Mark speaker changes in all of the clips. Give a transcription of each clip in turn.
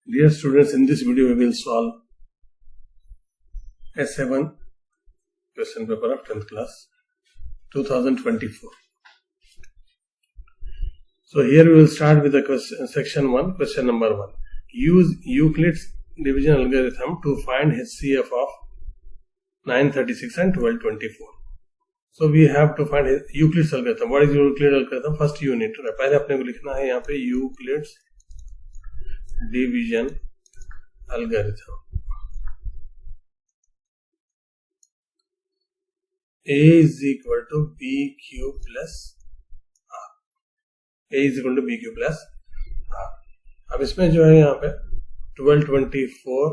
Speaker 1: Dear students, in this video we will solve S7 question paper of 10th class 2024. So here we will start with the question, section 1, question number 1. Use Euclid's division algorithm to find HCF of 936 and 1224. So we have to find Euclid's algorithm. What is Euclid's algorithm? First you need to पहले अपने को लिखना है यहाँ पे Euclid's division algorithm. A is equal to BQ plus R. A is equal to BQ plus R. अब इसमें जो है यहाँ पे 1224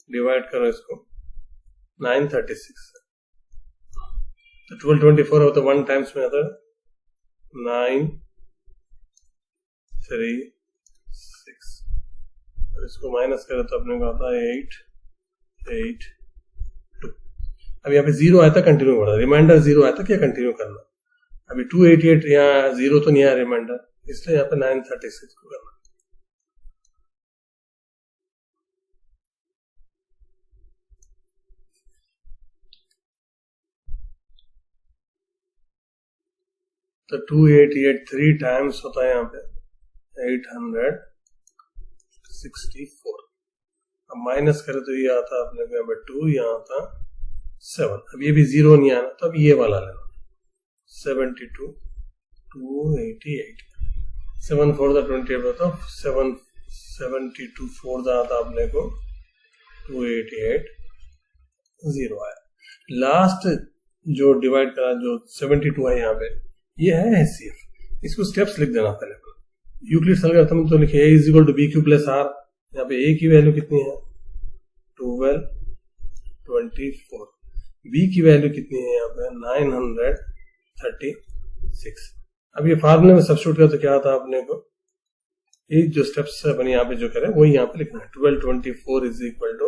Speaker 1: डिवाइड करो इसको 936 तो 1224 होता 1 टाइम्स में आता 936 और इसको माइनस करें तो अपने को आता है 882. अब यहाँ पे 0 आया था कंटिन्यू करना, रिमाइंडर 0 आया था क्या कंटिन्यू करना. अभी 288 यहाँ 0 तो नहीं आया रिमाइंडर, इसलिए यहाँ पे 936 को करना. तो 288 3 टाइम्स होता है यहाँ पे 864. अब माइनस करें तो ये आता अपने को यहाँ पे 2, यहाँ आता 7. अब ये भी 0 नहीं आना तो अब ये वाला लेना 72 288 7 4 28 होता 72 4 आता अपने को 288 0 आया. लास्ट जो डिवाइड करा जो 72 है यहाँ पे ये है HCF. इसको स्टेप्स लिख देना पहले. यूक्लिड्स एल्गोरिथम तो लिखे A is equal to BQ plus R. यहाँ पे A की वैल्यू कितनी है 1224. B की वैल्यू कितनी है यहाँ पे 936. अब ये फार्मूले में सब्स्टिट्यूट करें तो क्या आता है अपने को, ये जो स्टेप्स अपन यहाँ पे जो करें वही यहाँ पे लिखना है. 1224 इज इक्वल टू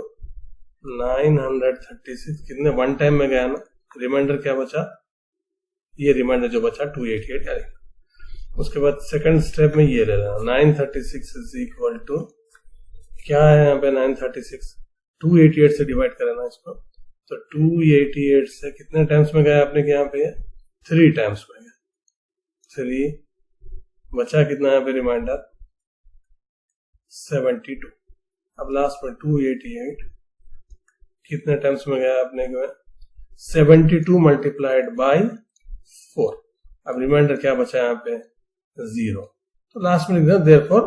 Speaker 1: 936 कितने वन टाइम में गया ना, रिमाइंडर क्या बचा, ये रिमाइंडर जो बचा 288 करेंगे. उसके बाद सेकंड स्टेप में ये ले लेना 936 इज इक्वल टू क्या है यहाँ पे 936 288 से डिवाइड करना इसको. तो 288 से कितने टाइम्स में गया आपने यहाँ पे 3 टाइम्स में गया. 3 बचा कितना यहाँ पे रिमाइंडर 72. अब लास्ट में 288 कितने टाइम्स में गया आपने को 72 मल्टीप्लाइड बाई 4. अब रिमाइंडर क्या बचा यहाँ पे 0. तो लास्ट में लिख देना देयरफॉर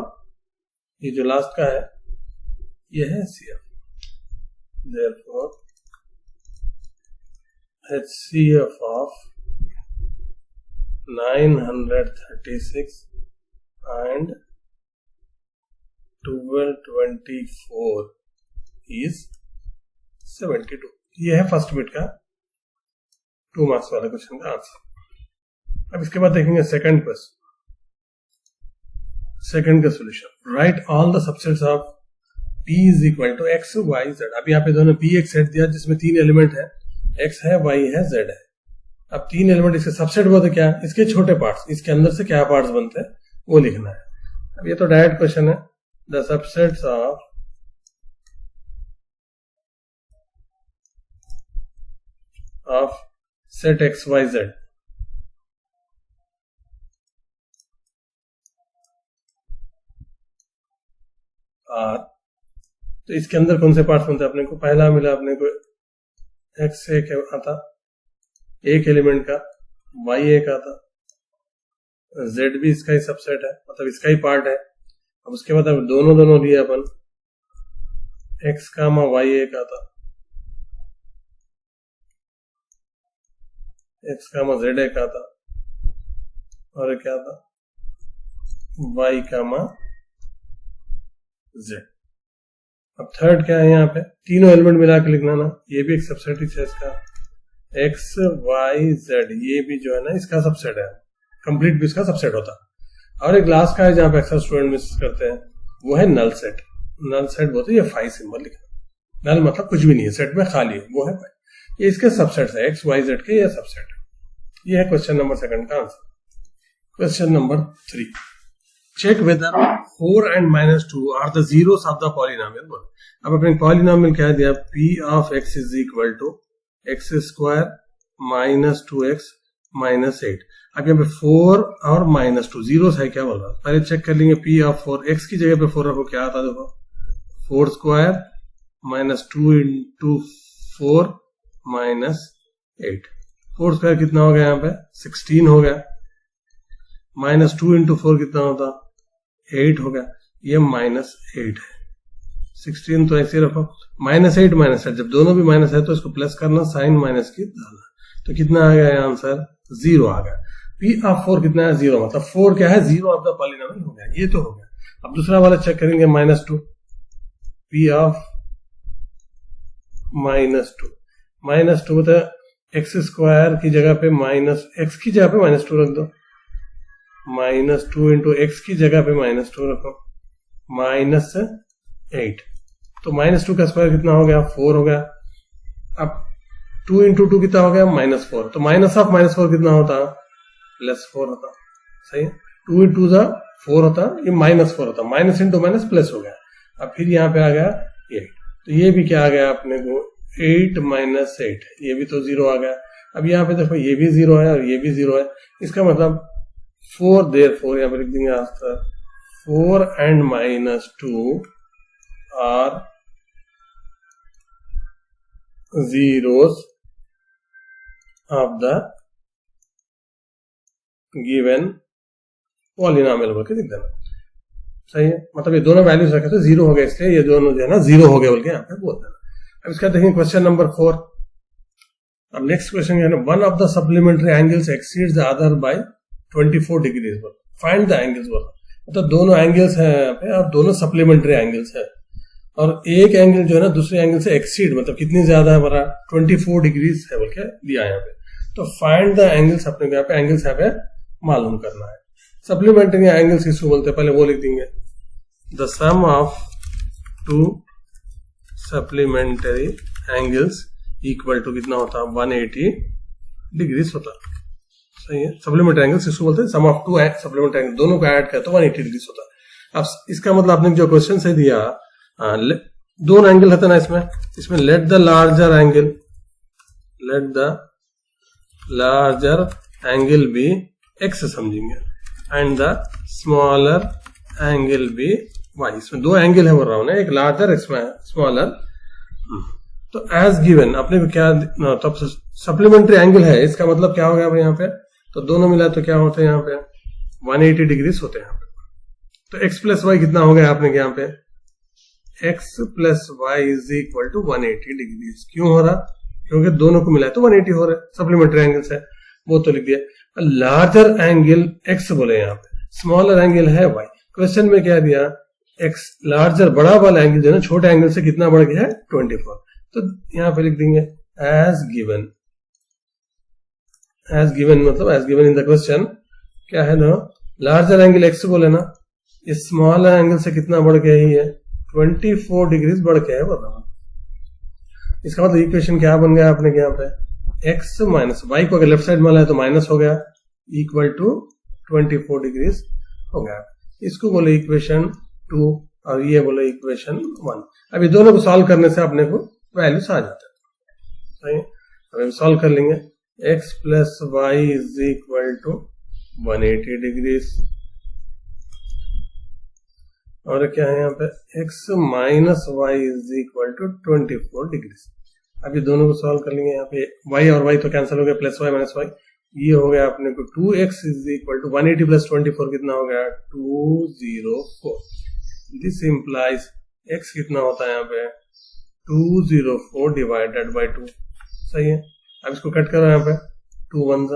Speaker 1: ये जो लास्ट का है ये है HCF. Therefore HCF of 936 and 1224 is 72. ये है फर्स्ट बिट का 2 मार्क्स वाला क्वेश्चन का आंसर. अब इसके बाद देखेंगे सेकंड क्वेश्चन. सेकंड का solution. Write all the subsets of P is equal to x y z. अब यहाँ पे दोनों P एक सेट दिया जिसमें 3 एलिमेंट है, x है y है z है. अब 3 एलिमेंट इसके सबसेट बोलते क्या, इसके छोटे पार्ट्स, इसके अंदर से क्या पार्ट्स बनते हैं वो लिखना है. अब ये तो डायरेक्ट क्वेश्चन है. The subsets of set x y z are. तो इसके अंदर कौन से पार्ट्स बनते हैं अपने को, पहला मिला अपने को x एक आता एक एलिमेंट का, y एक आता, z भी इसका ही सबसेट है मतलब इसका ही पार्ट है. अब उसके बाद अब दोनों लिए अपन x कामा y एक आता, x कामा z एक आता और क्या आता y कामा z. अब थर्ड क्या है यहाँ पे, तीनों एलिमेंट मिला के लिखना ना, ये भी एक सबसेट ही है इसका x y z, ये भी जो है ना इसका सबसेट है, कंप्लीट भी इसका सबसेट होता. और एक लास्ट का है जहाँ पे अक्सर स्टूडेंट मिस करते हैं वो है नल सेट. नल सेट बोलते हैं ये फाई सिंबल लिखना. नल मतलब कुछ भी नहीं है, सेट में खाली है वो है फाई. ये इसके सबसेट है, एक्स वाई जेड के ये सबसेट है. ये है क्वेश्चन नंबर 2 का answer. Question number 3, check whether 4 and -2 are the zeros of the polynomial. अब अपने पॉलिनोमियल क्या दिया, p of x is equal to x square minus 2x minus 8। अब यहाँ पे 4 और -2 जीरोस है, क्या बोल रहा है, पहले चेक कर लेंगे। p ऑफ 4, x की जगह पे 4 रखो, क्या आता है देखो, 4 square minus 2 into 4 minus 8। 4 square कितना हो गया, यहाँ पे 16 हो गया, माइनस 2 इंटू 4 कितना होता, 8 हो गया, ये -8 है। 16 तो ऐसे रखो, -8 -8, जब दोनों भी माइनस है तो इसको प्लस करना, साइन माइनस की डालना, तो कितना आ गया आंसर, 0 आ गया। p ऑफ 4 कितना है, 0, मतलब 4 क्या है, 0 ऑफ द पॉलिनोमियल हो गया, ये तो हो गया। अब दूसरा वाला चेक करेंगे, -2, p ऑफ -2 तो एक्स स्क्वायर की जगह पे x की जगह पे -2 रख दो, -2 इंटू एक्स की जगह पे -2 रखो, -8, तो -2 का स्क्वायर कितना हो गया, 4 हो गया। अब 2 इंटू 2 कितना हो गया, -4, तो माइनस ऑफ -4 कितना होता, +4 होता, सही है। 2 इंटू 4 होता, ये -4 होता, माइनस इंटू माइनस प्लस हो गया। अब फिर यहाँ पे आ गया 8, तो ये भी क्या आ गया अपने को, 8 - 8, ये भी तो 0 आ गया। अब यहाँ पे देखो, ये भी 0 है और ये भी 0 है, इसका मतलब 4, therefore यहाँ पे लिख देंगे answer, 4 and -2 are zeros of the given polynomial बोल के लिख देना, सही है। मतलब ये दोनों वैल्यूज रखे तो 0 हो गए, इसलिए ये दोनों जो है ना 0 हो गए बोल के यहाँ पे बोल देना। अब इसका देखेंगे क्वेश्चन नंबर 4। अब नेक्स्ट क्वेश्चन है, one of the supplementary angles exceeds the other by 24 degrees, find the angles बोल, मतलब दोनों एंगल्स हैं यहाँ पे और दोनों सप्लीमेंट्री एंगल्स है, और एक एंगल जो है ना दूसरे एंगल से एक्सीड, मतलब कितनी ज्यादा है हमारा, 24 डिग्रीज है बोल के दिया यहाँ पे। तो फाइंड द एंगल्स, अपने यहाँ पे एंगल्स यहाँ पे मालूम करना है। सप्लीमेंट्री एंगल्स किसको बोलते हैं, पहले वो लिख देंगे, the sum of two supplementary angles equal to कितना होता है, 180 डिग्रीज होता, सही है। सप्लीमेंट्री एंगल्स किसको बोलते हैं, सम ऑफ टू सप्लीमेंट्री एंगल, दोनों को ऐड करते तो 180 डिग्रीज होता है। अब इसका मतलब आपने जो क्वेश्चन से दिया, दोनों एंगल होता ना इसमें let the larger angle be x समझेंगे and the smaller angle be y. इसमें दो एंगल है बोल रहा हूं ना, एक लार्जर एक स्मॉलर। तो एज गिवन अपने को क्या, तब सप्लीमेंट्री एंगल है, इसका मतलब क्या हो गया यहाँ पे, तो दोनों मिला तो क्या होते हैं यहाँ पे 180 डिग्रीज होते हैं यहाँ पे। तो x प्लस वाई कितना हो गया आपने यहाँ पे, x plus y is equal to 180 degrees. क्यों हो रहा, क्योंकि दोनों को मिला है तो 180 हो रहा है, सप्लीमेंट्री एंगल्स है वो तो लिख दिया। लार्जर एंगल x बोले यहाँ पे, स्मॉलर एंगल है y। क्वेश्चन में क्या दिया, x लार्जर बड़ा वाला एंगल जो है ना छोटे एंगल से कितना बढ़ गया है 24। तो यहाँ पे लिख देंगे एज गिवन, मतलब as given in the question क्या है ना, लार्जर एंगल x बोले ना, इस स्मॉलर एंगल से कितना बढ़ गया ही है 24 डिग्रीज बढ़ के है बराबर। इसका मतलब इक्वेशन क्या बन गया अपने यहाँ पे, x माइनस वाई को अगर लेफ्ट साइड में है तो माइनस हो गया, इक्वल टू 24 डिग्रीज हो गया। इसको बोले इक्वेशन 2 और ये बोले इक्वेशन 1। अब ये दोनों को सॉल्व करने से अपने को वैल्यूज आ जाता है, सही है। अब हम सॉल्व कर लेंगे, x plus y is equal to 180 degrees, और क्या है यहाँ पे x minus y is equal to 24 degrees. अब ये दोनों को सॉल्व कर लेंगे, यहाँ पे y और y तो कैंसिल हो गया, प्लस वाई माइनस वाई, ये हो गया अपने को 2x is equal to 180 plus 24 कितना हो गया 204। दिस इंप्लाइज x कितना होता है यहाँ पे 204 डिवाइडेड बाई 2, सही है। अब इसको कट करो यहाँ पे, 2 1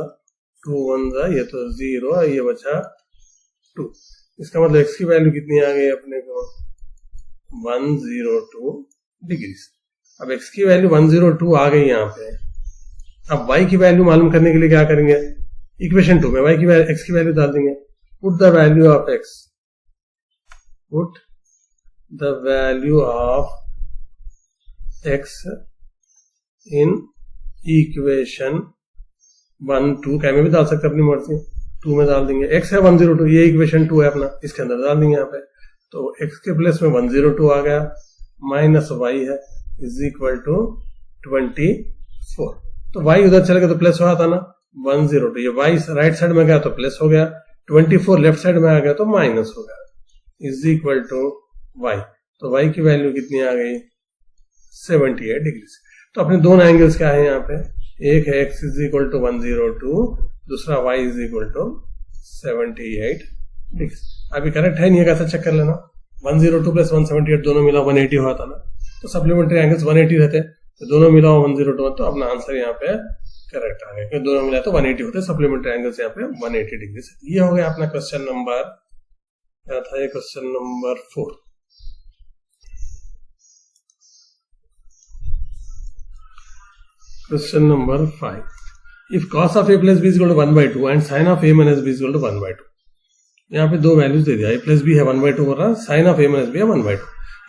Speaker 1: जा ये तो 0, ये बचा 2। इसका मतलब x की वैल्यू कितनी आ गई अपने को 102 डिग्रीज। अब x की वैल्यू 102 आ गई यहाँ पे। अब y की वैल्यू मालूम करने के लिए क्या करेंगे, इक्वेशन 2 में y की वैल्यू x की वैल्यू डाल देंगे, put the value of x, put the value of x in equation 1 2 क्या में भी डाल सकते हैं अपनी मर्जी, 2 में डाल देंगे। x है 102, ये इक्वेशन 2 है अपना, इसके अंदर डाल देंगे यहाँ पे। तो x के प्लेस में 102 आ गया, माइनस y है इज इक्वल टू 24। तो y उधर चले गया तो प्लस हुआ था ना 102, ये y राइट साइड में गया तो प्लस हो गया, 24 लेफ्ट साइड में आ गया तो माइनस हो गया, इज इक्वल टू y। तो y की वैल्यू कितनी आ गई 78 डिग्री। तो अपने दोनों एंगल्स क्या है यहाँ पे, एक है x इज इक्वल टू 102, दूसरा y is equal to 78 degree. अभी करेक्ट है नहीं है कैसा चेक कर लेना, 102 प्लस 178 दोनों मिला 180 हुआ था ना, तो सप्लीमेंट्री एंगल्स 180 रहते, तो दोनों मिला 102, तो अपना आंसर यहाँ पे करेक्ट आ गया, क्योंकि दोनों मिला तो 180 होते, सप्लीमेंट्री एंगल्स यहाँ पे 180 डिग्री से। ये हो गया अपना क्वेश्चन नंबर क्या था, ये question number 4। Question number 5, if cos of a plus b is equal to 1/2 and sin of a minus b is equal to 1/2। यहाँ पे दो वैल्यूज दे दिया, a प्लस बी है 1/2 बोल रहा, sin of a minus b है 1/2,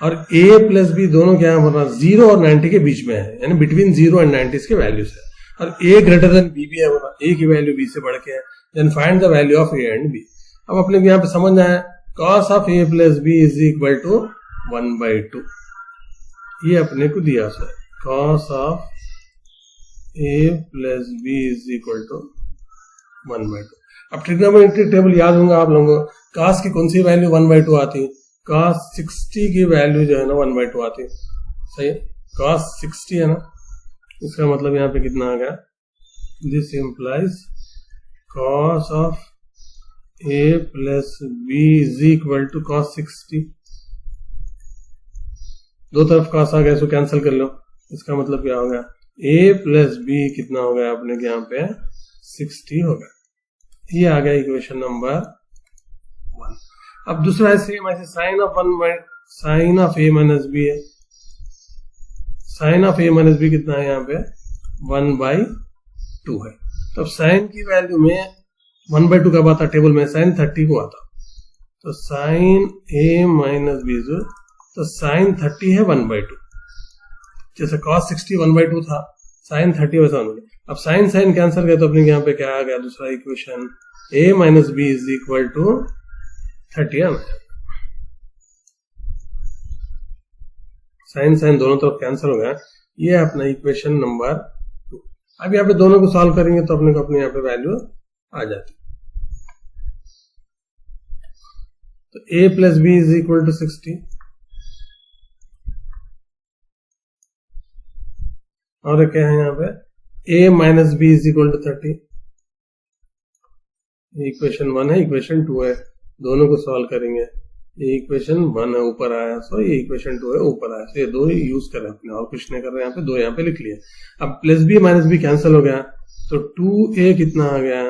Speaker 1: और a plus B दोनों क्या है बोल रहा 0 और 90 के बीच में है, यानी बिटवीन 0 एंड 90 के वैल्यूज है, और a ग्रेटर देन b भी है बोल रहा, a की वैल्यू b से बढ़ के है, then find the value of a and b। अब अपने यहाँ पे समझना है cos of a plus b is equal to 1/2, ये अपने को दिया sir, cos of a plus b is equal to 1/2। अब ट्रिग्नोमेट्रिक टेबल याद होगा आप लोगों को, cos की कौन सी वैल्यू 1/2 आती, cos 60 की वैल्यू जो है ना 1/2 आती, सही है, cos 60 है ना, इसका मतलब यहाँ पे कितना आ गया, this implies cos of a plus b is equal to cos 60, दो तरफ cos आ गया, इसको कैंसिल कर लो, इसका मतलब क्या हो गया, a प्लस बी कितना हो गया अपने यहाँ पे 60 हो गया। ये आ गया इक्वेशन नंबर 1। अब दूसरा है सेम ऐसे sine of a minus b है, sine of a minus b कितना है यहाँ पे 1/2 है। तो साइन की वैल्यू में 1/2 कब आता टेबल में, साइन 30 को आता, तो साइन a माइनस बी, तो साइन 30 है 1/2, जैसे cos 60 1/2 था, साइन 30 वैसा 1/2। अब साइन साइन कैंसिल गया तो अपने यहाँ पे क्या आ गया दूसरा equation, a minus b is equal to 30 है, साइन साइन दोनों तरफ कैंसिल हो गया, ये अपना इक्वेशन नंबर 2। अब यहाँ पे दोनों को सॉल्व करेंगे तो अपने को अपने यहाँ पे वैल्यू आ जाती, तो a plus b is equal to 60 और क्या है यहाँ पे a minus b is equal to 30, equation 1 है, इक्वेशन 2 है, दोनों को सॉल्व करेंगे, ये इक्वेशन 1 है ऊपर आया, सो ये इक्वेशन 2 है ऊपर आया, तो ये दो यूज करें अपने, और कुछ नहीं कर रहे हैं, यहाँ पे दो यहाँ पे लिख लिए। अब plus b minus b cancel हो गया, तो 2a कितना आ गया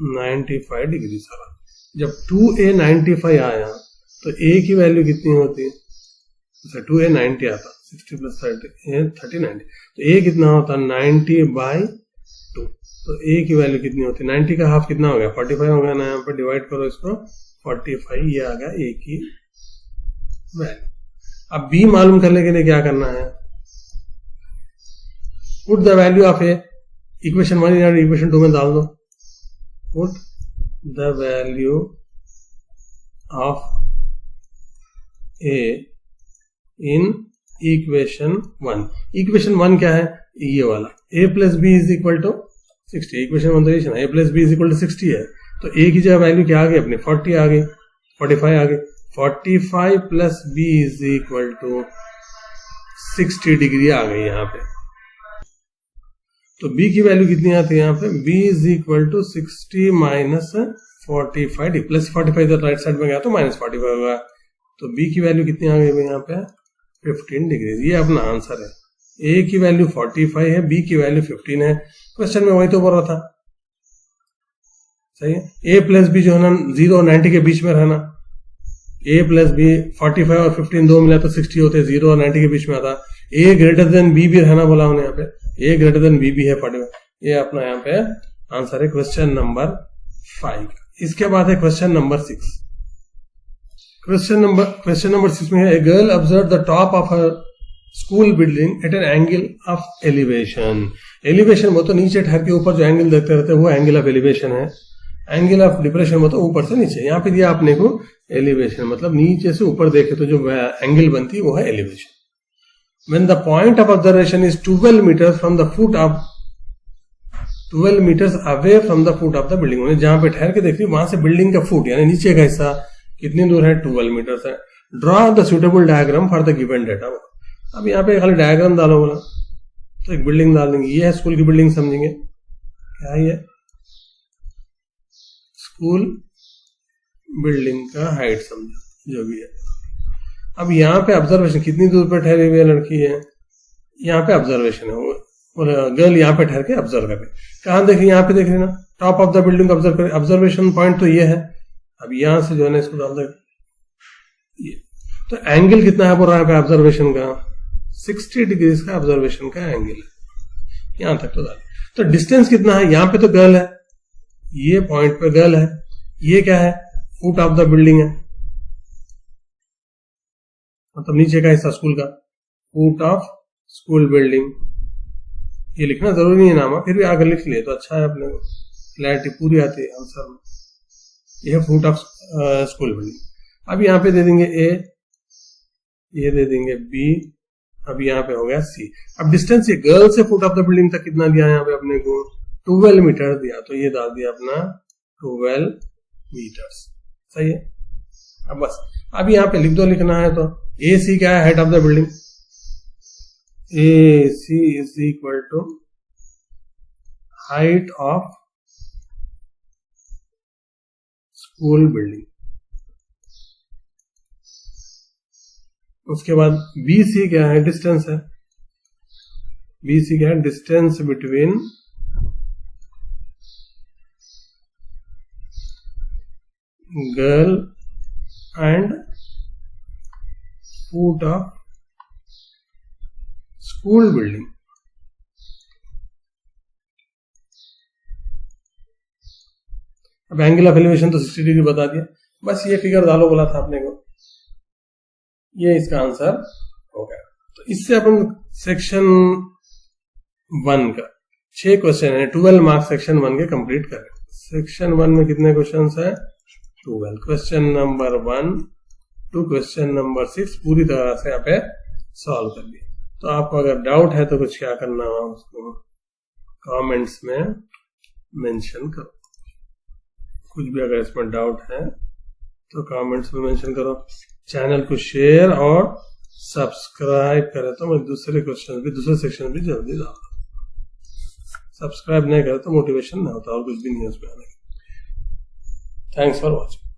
Speaker 1: 95 डिग्री सारा। जब 2a 95 आया तो a की वैल्यू कितनी होती, 2a 90 आता, 60 प्लस 30 90, तो a कितना होता 90/2, तो a की वैल्यू कितनी होती, 90 का हाफ कितना हो गया 45 हो गया ना, यहाँ पर डिवाइड करो इसको 45, ये आ गया a की वैल्यू। अब b मालूम करने के लिए क्या करना है, put the value of a, equation 1 या इक्वेशन 2 में डाल दो, put the value of a in equation 1। Equation 1 क्या है, ये वाला a plus b is equal to 60, equation 1 तो ये a plus b is equal to 60 है, तो a की जगह वैल्यू क्या आ गई अपनी 40 आ गई, 45 आ गई, 45 plus b is equal to 60 degree आ गई यहाँ पे। तो b की वैल्यू कितनी आती है यहाँ पे, b is equal to 60 minus 45, plus 45 इधर राइट साइड में गया तो माइनस 45 होगा, तो b की वैल्यू कितनी आ गई यहाँ पे 15 डिग्री। ये अपना आंसर है, a की वैल्यू 45 है, b की वैल्यू 15 है, क्वेश्चन में वही तो बोल रहा था, सही है। a प्लस बी जो है ना 0 और 90 के बीच में रहना, a प्लस बी 45 और 15 दो मिला तो 60 होते, 0 और 90 के बीच में आता, a ग्रेटर देन b भी रहना बोला उन्हें यहाँ पे, a ग्रेटर देन b भी है 45, ये अपना यहाँ पे आंसर है क्वेश्चन नंबर 5। इसके बाद है क्वेश्चन नंबर 6। क्वेश्चन नंबर 6 में है, a girl observe the top of her school building at an angle of elevation. Elevation वो तो नीचे ठहर के ऊपर जो एंगल देखते रहते हैं वो एंगल ऑफ एलिवेशन है, एंगल ऑफ डिप्रेशन वो तो ऊपर से नीचे। यहाँ पे दिया आपने को एलिवेशन, मतलब नीचे से ऊपर देखे तो जो एंगल बनती है वो है elevation. When the point of observation is 12 meters from the foot of 12 meters away from the foot of the building, जहां पे ठहर के देख रही वहां से बिल्डिंग का फुट यानी नीचे का हिस्सा कितनी दूर है, 12 मीटर्स है। Draw the suitable diagram for the given data. अब यहाँ पे खाली डायग्राम डालो बोला तो एक बिल्डिंग डाल देंगे, ये है स्कूल की बिल्डिंग समझेंगे, क्या है ये स्कूल बिल्डिंग का हाइट समझो जो भी है। अब यहाँ पे ऑब्जर्वेशन कितनी दूर पर ठहरी हुई लड़की है, यहाँ पे ऑब्जर्वेशन है, वो गर्ल यहाँ पे ठहर के ऑब्जर्व कर रही है। कहाँ देख रही है, यहाँ पे देख रही है ना, top of the building observe कर, ऑब्जर्वेशन पॉइंट तो ये है। अब यहाँ से जो है ना इसको डाल दे, ये तो एंगल कितना है बोल रहा है पे ऑब्जर्वेशन का, 60 डिग्री का ऑब्जर्वेशन का एंगल है, यहाँ तक तो डाल। तो डिस्टेंस कितना है, यहाँ पे तो गर्ल है, ये पॉइंट पे गर्ल है, ये क्या है फुट ऑफ द बिल्डिंग है, मतलब नीचे का हिस्सा स्कूल का, फुट ऑफ स्कूल बिल्डिंग। ये लिखना जरूरी नहीं है नाम, फिर भी आगे लिख लिए तो अच्छा है, अपने क्लैरिटी पूरी आती है आंसर में। यह फुट ऑफ स्कूल बिल्डिंग। अब यहाँ पे दे देंगे ए, ये दे देंगे बी, अब यहाँ पे हो गया सी। अब डिस्टेंस ये गर्ल से फुट ऑफ द बिल्डिंग तक कितना दिया यहाँ पे अपने को, 12 मीटर दिया, तो ये डाल दिया अपना 12 मीटर्स, सही है। अब बस अब यहाँ पे लिख दो, लिखना है तो ए सी क्या है, head of the building, A C is equal to height of school building. उसके बाद बी सी क्या है, डिस्टेंस है, बी सी क्या है, distance between girl and foot of school building. अब एंगल ऑफ एलिवेशन तो 60 डिग्री बता दिया, बस ये फिगर डालो बोला था आपने को, ये इसका आंसर हो गया। तो इससे अपन सेक्शन 1 का 6 क्वेश्चन है, 12 मार्क्स सेक्शन 1 के कंप्लीट करें। सेक्शन 1 में कितने क्वेश्चन है, 12। Question number 1 to question number 6 पूरी तरह से यहाँ पे सॉल्व कर दिया। तो आपको अगर डाउट है तो कुछ क्या करना है, उसको कमेंट्स में मेंशन करो। कुछ भी अगर इसमें डाउट है तो कमेंट्स में मेंशन करो। चैनल को शेयर और सब्सक्राइब करें तो मैं दूसरे सेक्शन भी जल्दी डालूंगा। सब्सक्राइब नहीं करे तो मोटिवेशन नहीं होता और कुछ भी नहीं है उसमें आने का। Thanks for watching.